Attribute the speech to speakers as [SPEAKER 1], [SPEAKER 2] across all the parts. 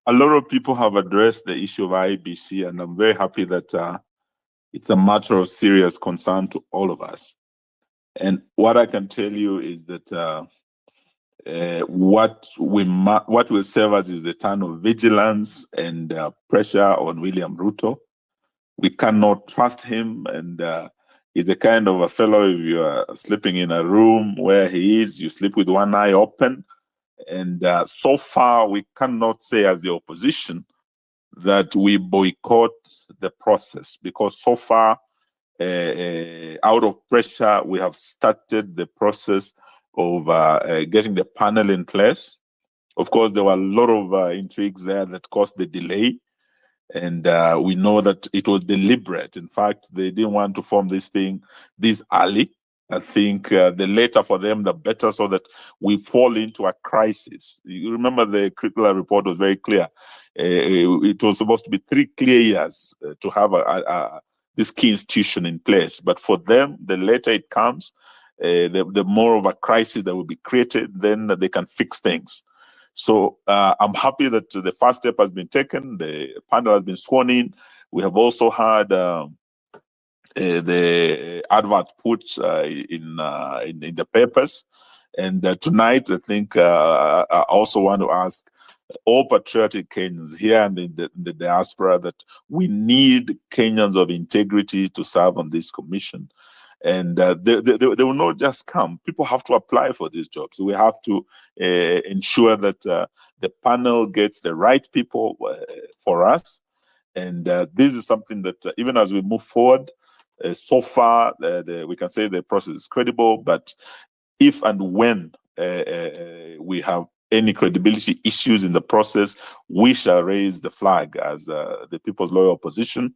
[SPEAKER 1] A lot of people have addressed the issue of IEBC, and I'm very happy that it's a matter of serious concern to all of us. And what I can tell you is that what will serve us is a ton of vigilance and pressure on William Ruto. We cannot trust him, and he's the kind of a fellow, if you are sleeping in a room where he is, you sleep with one eye open. And so far, we cannot say as the opposition that we boycott the process, because so far, out of pressure, we have started the process of getting the panel in place. Of course, there were a lot of intrigues there that caused the delay. And we know that it was deliberate. In fact, they didn't want to form this thing this early. I think the later for them, the better, so that we fall into a crisis. You remember the critical report was very clear. It was supposed to be 3 clear years to have this key institution in place. But for them, the later it comes, the more of a crisis that will be created, then they can fix things. So I'm happy that the first step has been taken. The panel has been sworn in. We have also had the advert put in the papers. And tonight, I think I also want to ask all patriotic Kenyans here and in the diaspora that we need Kenyans of integrity to serve on this commission. And they will not just come. People have to apply for these jobs. We have to ensure that the panel gets the right people for us. And this is something that even as we move forward, so far, we can say the process is credible. But if and when we have any credibility issues in the process, we shall raise the flag as the People's Loyal Opposition.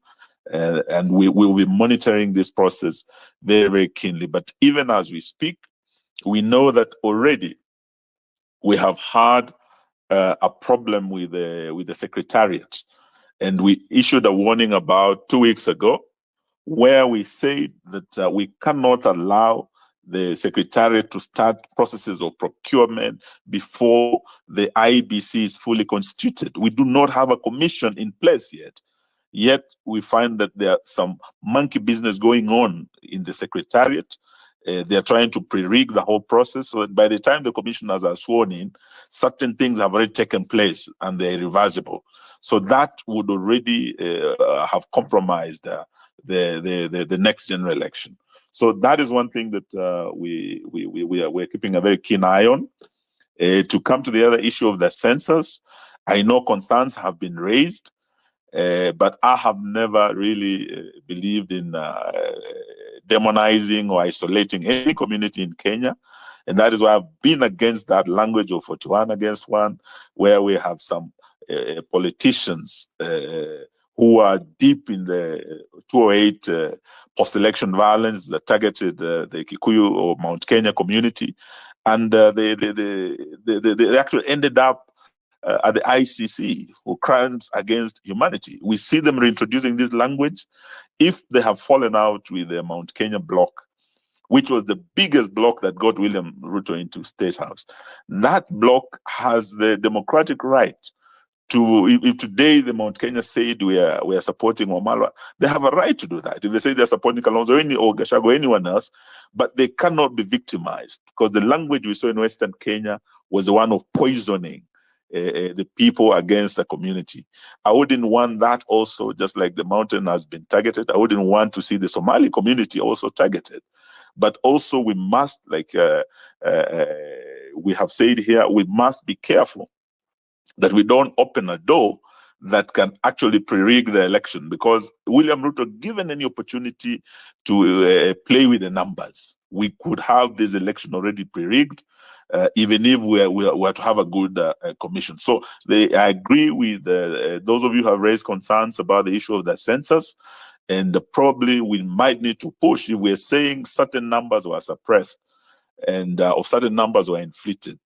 [SPEAKER 1] And we will be monitoring this process very, very keenly. But even as we speak, we know that already we have had a problem with the Secretariat. And we issued a warning about 2 weeks ago, where we said that we cannot allow the Secretariat to start processes of procurement before the IEBC is fully constituted. We do not have a commission in place yet. Yet we find that there are some monkey business going on in the Secretariat. They are trying to pre-rig the whole process, so that by the time the commissioners are sworn in, certain things have already taken place and they're irreversible. So that would already have compromised the next general election. So that is one thing that we're keeping a very keen eye on. To come to the other issue of the census, I know concerns have been raised. But I have never really believed in demonizing or isolating any community in Kenya. And that is why I've been against that language of 41 against 1, where we have some politicians who are deep in the 208 post-election violence that targeted the Kikuyu or Mount Kenya community. And they actually ended up at the ICC for crimes against humanity. We see them reintroducing this language. If they have fallen out with the Mount Kenya bloc, which was the biggest bloc that got William Ruto into State House, that bloc has the democratic right to, if today the Mount Kenya said we are supporting WAMALWA, they have a right to do that. If they say they're supporting Kalonzo or Gachagua or anyone else, but they cannot be victimized, because the language we saw in Western Kenya was the one of poisoning the people against the community. I wouldn't want that also, just like the mountain has been targeted. I wouldn't want to see the Somali community also targeted. But also we must, like we have said here, we must be careful that we don't open a door that can actually pre-rig the election, because William Ruto, given any opportunity to play with the numbers, we could have this election already pre-rigged, even if we were to have a good commission. So I agree with those of you who have raised concerns about the issue of the census, and probably we might need to push if we're saying certain numbers were suppressed and or certain numbers were inflated,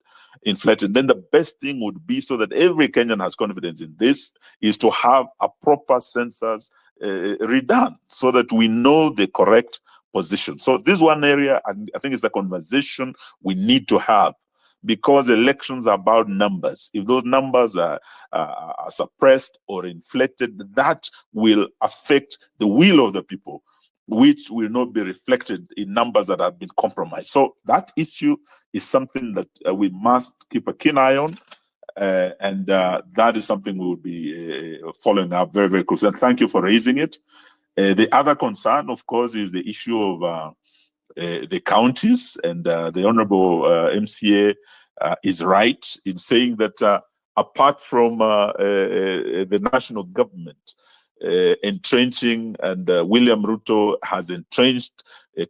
[SPEAKER 1] then the best thing would be, so that every Kenyan has confidence in this, is to have a proper census redone, so that we know the correct position. So this one area, and I think it's a conversation we need to have, because elections are about numbers. If those numbers are suppressed or inflated, that will affect the will of the people, which will not be reflected in numbers that have been compromised. So that issue is something that we must keep a keen eye on. And that is something we will be following up very, very closely. And thank you for raising it. The other concern, of course, is the issue of the counties. And the Honorable MCA is right in saying that apart from the national government entrenching, and William Ruto has entrenched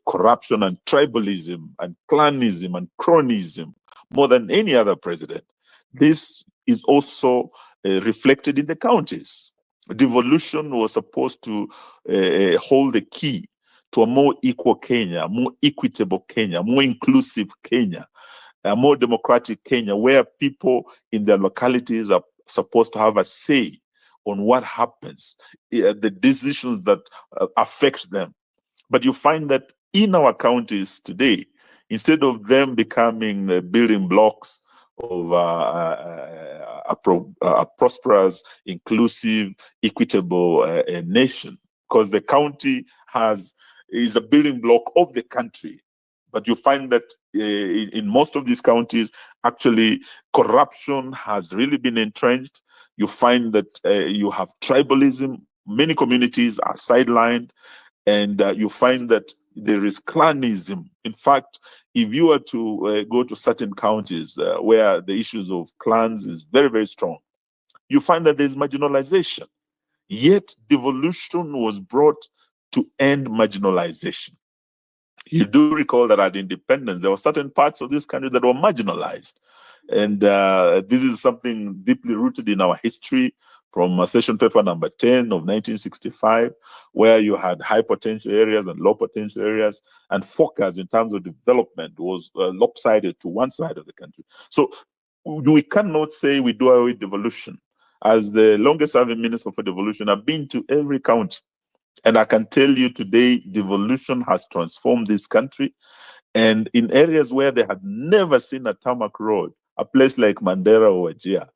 [SPEAKER 1] corruption and tribalism and clanism and cronyism more than any other president. This is also reflected in the counties. Devolution was supposed to hold the key to a more equal Kenya, more equitable Kenya, more inclusive Kenya, a more democratic Kenya, where people in their localities are supposed to have a say on what happens, the decisions that affect them. But you find that in our counties today, instead of them becoming building blocks of a prosperous, inclusive, equitable nation, because the county is a building block of the country. But you find that in most of these counties, actually, corruption has really been entrenched. You find that you have tribalism. Many communities are sidelined. And you find that there is clanism. In fact, if you were to go to certain counties where the issues of clans is very, very strong, you find that there's marginalization. Yet devolution was brought to end marginalization. You do recall that at independence, there were certain parts of this country that were marginalized. And this is something deeply rooted in our history, from session paper number 10 of 1965, where you had high potential areas and low potential areas, and focus in terms of development was lopsided to one side of the country. So we cannot say we do away with devolution. As the longest serving minister for devolution, I've been to every county. And I can tell you today, devolution has transformed this country. And in areas where they had never seen a tarmac road, a place like Mandera or Wajir,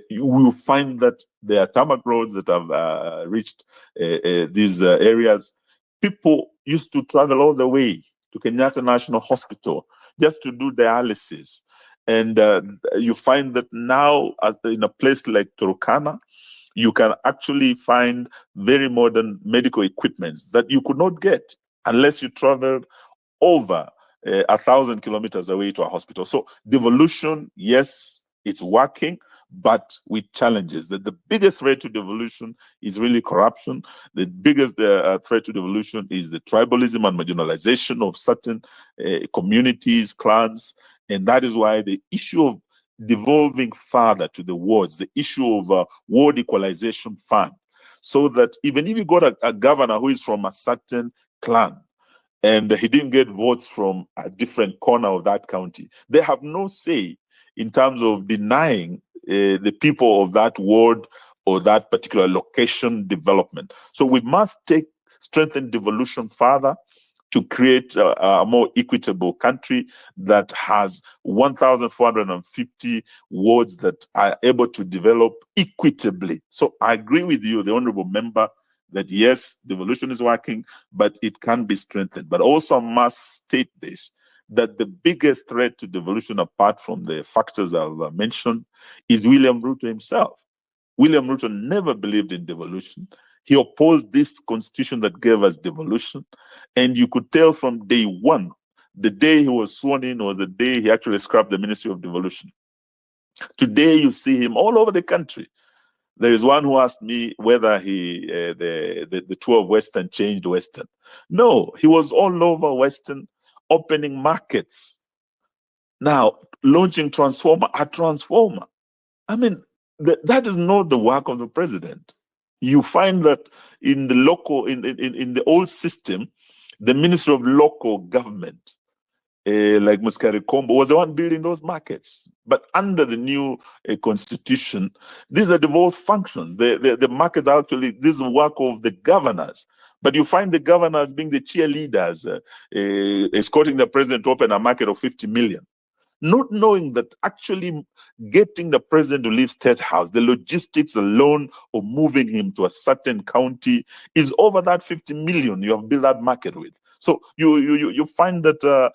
[SPEAKER 1] you will find that there are tarmac roads that have reached these areas. People used to travel all the way to Kenyatta National Hospital just to do dialysis. And you find that now in a place like Turkana, you can actually find very modern medical equipment that you could not get unless you traveled over 1,000 kilometers away to a hospital. So devolution, yes, it's working, but with challenges. That the biggest threat to devolution is really corruption. The biggest threat to devolution is the tribalism and marginalization of certain communities, clans, and that is why the issue of devolving further to the wards, the issue of ward equalization fund, so that even if you got a governor who is from a certain clan and he didn't get votes from a different corner of that county, they have no say in terms of denying the people of that ward or that particular location development. So we must strengthen devolution further to create a more equitable country that has 1,450 wards that are able to develop equitably. So I agree with you, the honorable member, that yes, devolution is working, but it can be strengthened. But also I must state this, that the biggest threat to devolution, apart from the factors I've mentioned, is William Ruto himself. William Ruto never believed in devolution. He opposed this constitution that gave us devolution. And you could tell from day one, the day he was sworn in was the day he actually scrapped the Ministry of Devolution. Today, you see him all over the country. There is one who asked me whether the tour of Western changed Western. No, he was all over Western, opening markets. Now, launching a transformer. I mean, that is not the work of the president. You find that in the the old system, the Minister of Local Government, like Muskari Kombo, was the one building those markets. But under the new constitution, these are devolved functions. The markets are actually, this is work of the governors. But you find the governors being the cheerleaders, escorting the president to open a market of 50 million. not knowing that actually getting the president to leave State House, the logistics alone of moving him to a certain county is over that 50 million you have built that market with. So you find that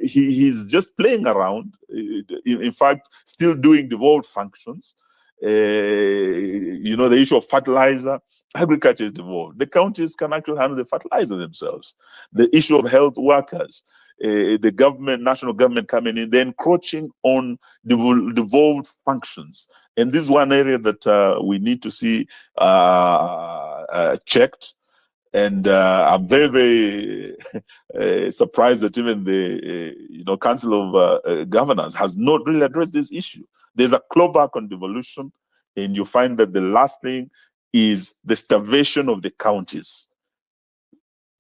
[SPEAKER 1] he's just playing around, in fact, still doing devolved functions. The issue of fertilizer, agriculture is devolved. The counties can actually handle the fertilizer themselves. The issue of health workers, the government, national government coming in, they're encroaching on devolved functions. And this is one area that we need to see checked. And I'm very, very surprised that even the Council of Governors has not really addressed this issue. There's a clawback on devolution, and you find that the last thing is the starvation of the counties.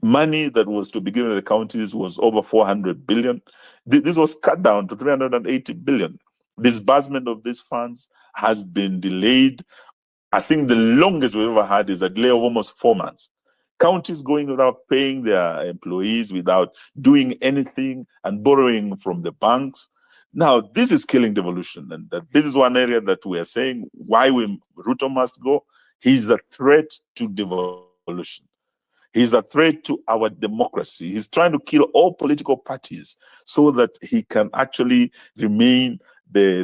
[SPEAKER 1] Money that was to be given to the counties was over 400 billion. This was cut down to 380 billion. Disbursement of these funds has been delayed. I think the longest we've ever had is a delay of almost 4 months. Counties going without paying their employees, without doing anything, and borrowing from the banks. Now, this is killing devolution, and this is one area that we are saying why Ruto must go. He's a threat to devolution. He's a threat to our democracy. He's trying to kill all political parties so that he can actually remain the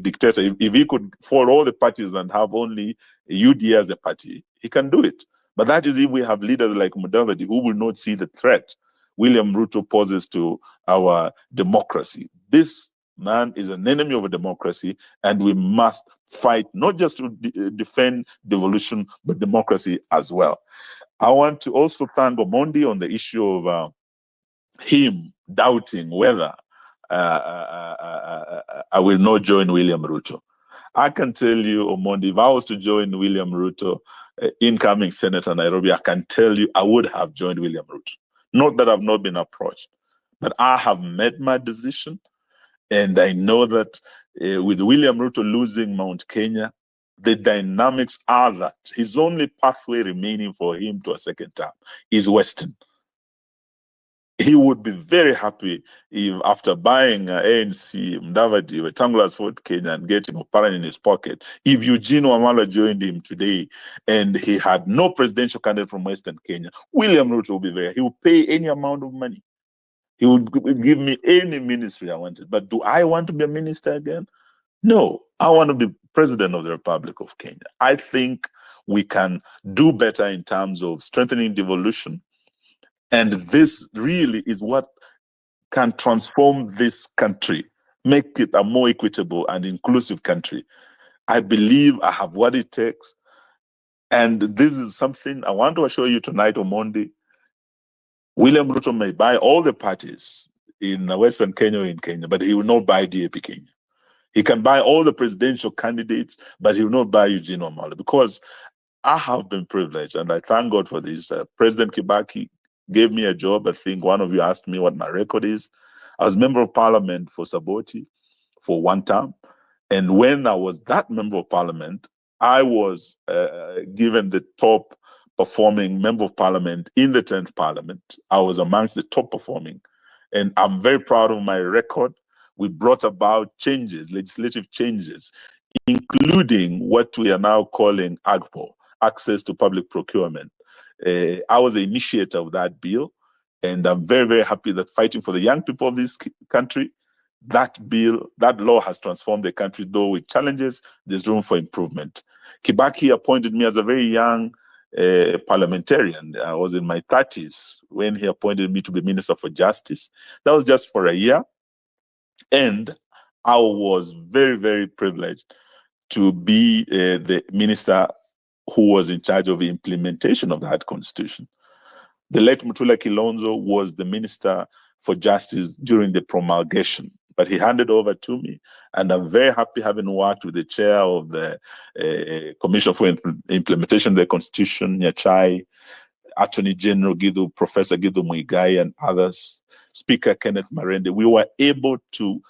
[SPEAKER 1] dictator. If he could fall all the parties and have only UDA as a party, he can do it. But that is if we have leaders like Mudavadi who will not see the threat William Ruto poses to our democracy. This man is an enemy of a democracy, and we must fight not just to defend devolution, but democracy as well. I want to also thank Omondi on the issue of him doubting whether I will not join William Ruto. I can tell you, Omondi, if I was to join William Ruto, incoming Senator Nairobi, I can tell you I would have joined William Ruto. Not that I've not been approached, but I have made my decision. And I know that with William Ruto losing Mount Kenya, the dynamics are that his only pathway remaining for him to a second term is Western. He would be very happy if, after buying ANC, Mudavadi, Wetangula's Fort Kenya, and getting Oparanya in his pocket, if EUGINE WAMALWA joined him today and he had no presidential candidate from Western Kenya, William Ruto would be there. He would pay any amount of money. He would give me any ministry I wanted. But do I want to be a minister again? No, I want to be president of the Republic of Kenya. I think we can do better in terms of strengthening devolution. And this really is what can transform this country, make it a more equitable and inclusive country. I believe I have what it takes. And this is something I want to assure you tonight on Monday. William Ruto may buy all the parties in Western Kenya or in Kenya, but he will not buy DAP Kenya. He can buy all the presidential candidates, but he will not buy EUGINE WAMALWA, because I have been privileged, and I thank God for this. President Kibaki gave me a job. I think one of you asked me what my record is. I was member of parliament for Saboti for one term. And when I was that member of parliament, I was given the top performing member of parliament in the 10th parliament. I was amongst the top performing. And I'm very proud of my record. We brought about changes, legislative changes, including what we are now calling AGPO, access to public procurement. I was the initiator of that bill, and I'm very, very happy that fighting for the young people of this country, that law has transformed the country. Though with challenges, there's room for improvement. Kibaki appointed me as a very young parliamentarian. I was in my 30s when he appointed me to be Minister for Justice. That was just for a year. And I was very, very privileged to be the minister who was in charge of the implementation of that constitution. The late Mutula Kilonzo was the Minister for Justice during the promulgation, but he handed over to me, and I'm very happy having worked with the chair of the Commission for Implementation of the Constitution, Nyachai, Attorney General Gidu, Professor Gidu Muigai, and others, Speaker Kenneth Marende. We were able to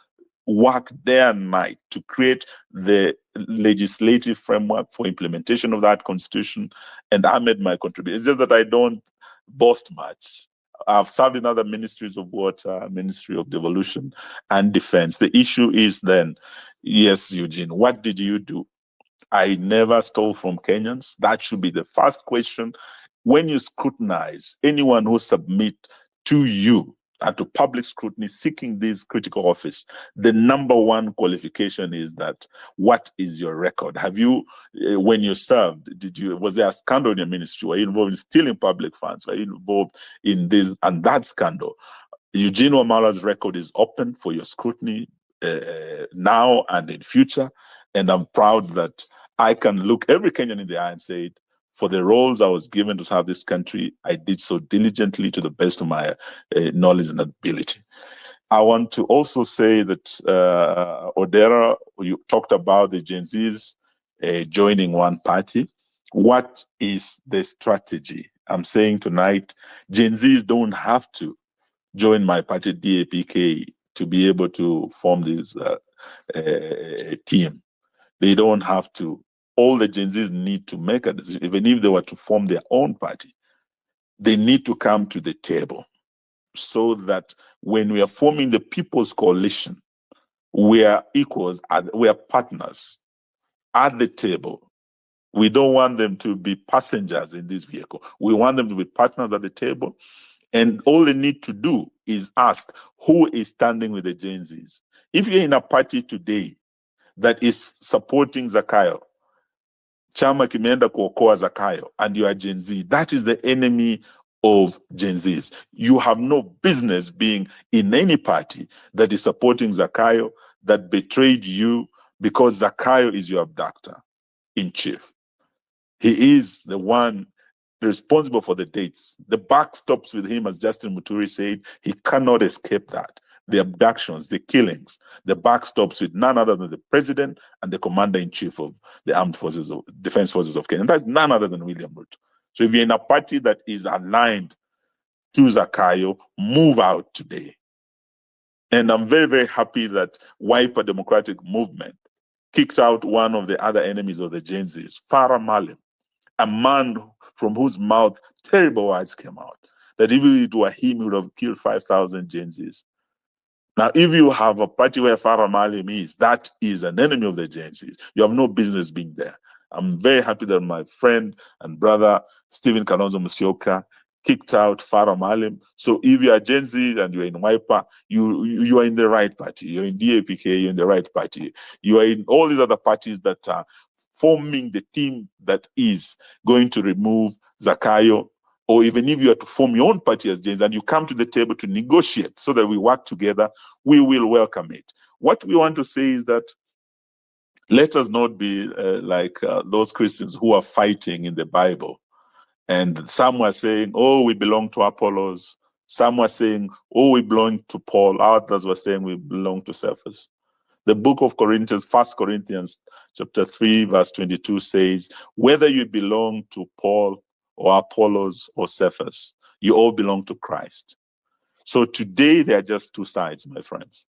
[SPEAKER 1] work day and night to create the legislative framework for implementation of that constitution, and I made my contribution. It's just that I don't boast much. I've served in other ministries of water, Ministry of Devolution and Defense. The issue is then, yes, Eugene, what did you do? I never stole from Kenyans. That should be the first question. When you scrutinize anyone who submit to you and to public scrutiny seeking this critical office, the number one qualification is that what is your record? Have you, when you served, was there a scandal in your ministry? Were you involved in stealing public funds? Were you involved in this and that scandal? Eugene WAMALWA's record is open for your scrutiny now and in future. And I'm proud that I can look every Kenyan in the eye and say, for the roles I was given to serve this country, I did so diligently to the best of my knowledge and ability. I want to also say that, Odera, you talked about the Gen Zs joining one party. What is the strategy? I'm saying tonight, Gen Zs don't have to join my party, DAPK, to be able to form this team. They don't have to. All the Gen Zs need to make a decision, even if they were to form their own party. They need to come to the table so that when we are forming the People's Coalition, we are equals, we are partners at the table. We don't want them to be passengers in this vehicle. We want them to be partners at the table. And all they need to do is ask who is standing with the Gen Zs. If you're in a party today that is supporting Zakayo, chama kimeenda kuokoa Zakayo, and you are Gen Z, that is the enemy of Gen Zs. You have no business being in any party that is supporting Zakayo, that betrayed you, because Zakayo is your abductor in chief. He is the one responsible for the dates. The buck stops with him, as Justin Muturi said. He cannot escape that. The abductions, the killings, the buck stops with none other than the president and the commander-in-chief of the armed forces, of defense forces of Kenya. And that's none other than William Ruto. So if you're in a party that is aligned to Zakayo, move out today. And I'm very, very happy that Wiper Democratic Movement kicked out one of the other enemies of the Gen Zs, Farah Malim, a man from whose mouth terrible words came out, that if it were him, he would have killed 5,000 Gen Zs. Now, if you have a party where Farah Malim is, that is an enemy of the Gen Zs. You have no business being there. I'm very happy that my friend and brother, Stephen Kalonzo Musyoka, kicked out Farah Malim. So if you are Gen Z and you're in Wiper, you are in the right party. You're in DAPK, you're in the right party. You are in all these other parties that are forming the team that is going to remove Zakayo. Or even if you are to form your own party as Gen Z and you come to the table to negotiate so that we work together, we will welcome it. What we want to say is that let us not be like those Christians who are fighting in the Bible. And some were saying, oh, we belong to Apollos. Some were saying, oh, we belong to Paul. Others were saying we belong to Cephas. The book of Corinthians, 1 Corinthians chapter 3, verse 22 says, whether you belong to Paul or Apollos or Cephas, you all belong to Christ. So today there are just two sides, my friends.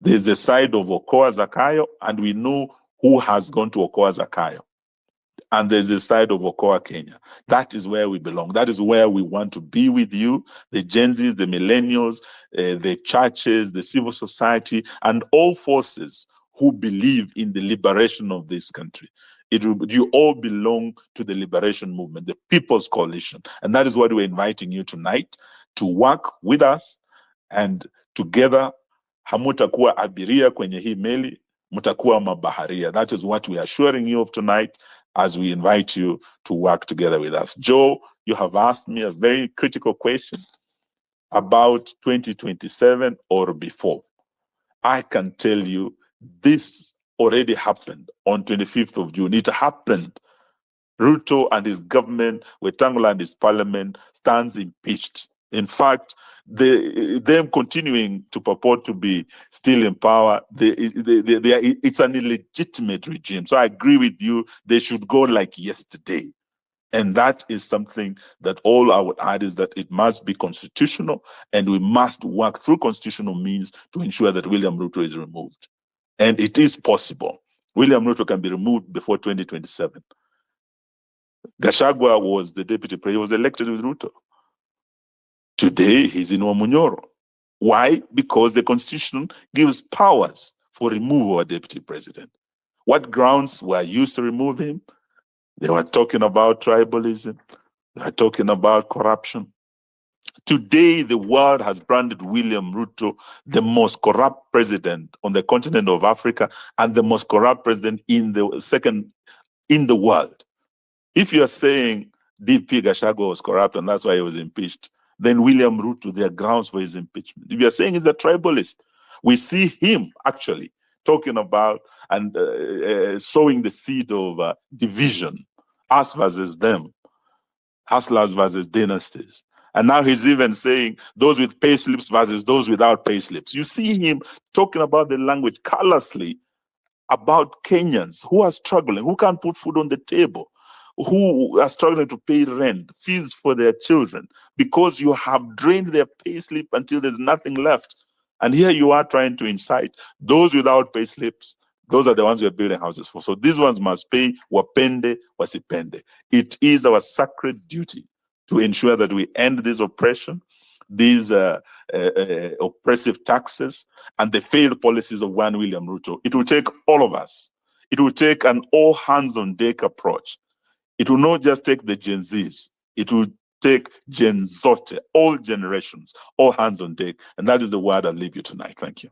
[SPEAKER 1] There's the side of Okoa Zakayo, and we know who has gone to Okoa Zakayo. And there's the side of Okoa Kenya. That is where we belong. That is where we want to be with you, the Gen Zs, the millennials, the churches, the civil society, and all forces who believe in the liberation of this country. You all belong to the liberation movement, the People's Coalition. And that is what we're inviting you tonight, to work with us, and together, hamutakuwa abiria kwenye hii meli, mutakuwa mabaharia. That is what we are assuring you of tonight as we invite you to work together with us. Joe, you have asked me a very critical question about 2027 or before. I can tell you this already happened on 25th of June. It happened. Ruto and his government, Wetangula and his parliament stands impeached. In fact, them continuing to purport to be still in power, it's an illegitimate regime. So I agree with you. They should go like yesterday. And that is something that all I would add is that it must be constitutional, and we must work through constitutional means to ensure that William Ruto is removed. And it is possible. William Ruto can be removed before 2027. Gachagua was the deputy president. He was elected with Ruto. Today, he's in Wamunyoro. Why? Because the constitution gives powers for removal of a deputy president. What grounds were used to remove him? They were talking about tribalism. They were talking about corruption. Today, the world has branded William Ruto the most corrupt president on the continent of Africa and the most corrupt president in the world. If you are saying DP Gachagua was corrupt and that's why he was impeached, then William Ruto, there are grounds for his impeachment. If you are saying he's a tribalist, we see him actually talking about and sowing the seed of division, us versus them, hustlers versus dynasties. And now he's even saying those with pay slips versus those without pay slips. You see him talking about the language callously about Kenyans who are struggling, who can't put food on the table, who are struggling to pay rent, fees for their children, because you have drained their pay slip until there's nothing left. And here you are trying to incite those without pay slips. Those are the ones we are building houses for. So these ones must pay wapende wasipende. It is our sacred duty to ensure that we end this oppression, these oppressive taxes, and the failed policies of one William Ruto. It will take all of us. It will take an all hands on deck approach. It will not just take the Gen Zs. It will take Gen Zote, all generations, all hands on deck. And that is the word I'll leave you tonight. Thank you.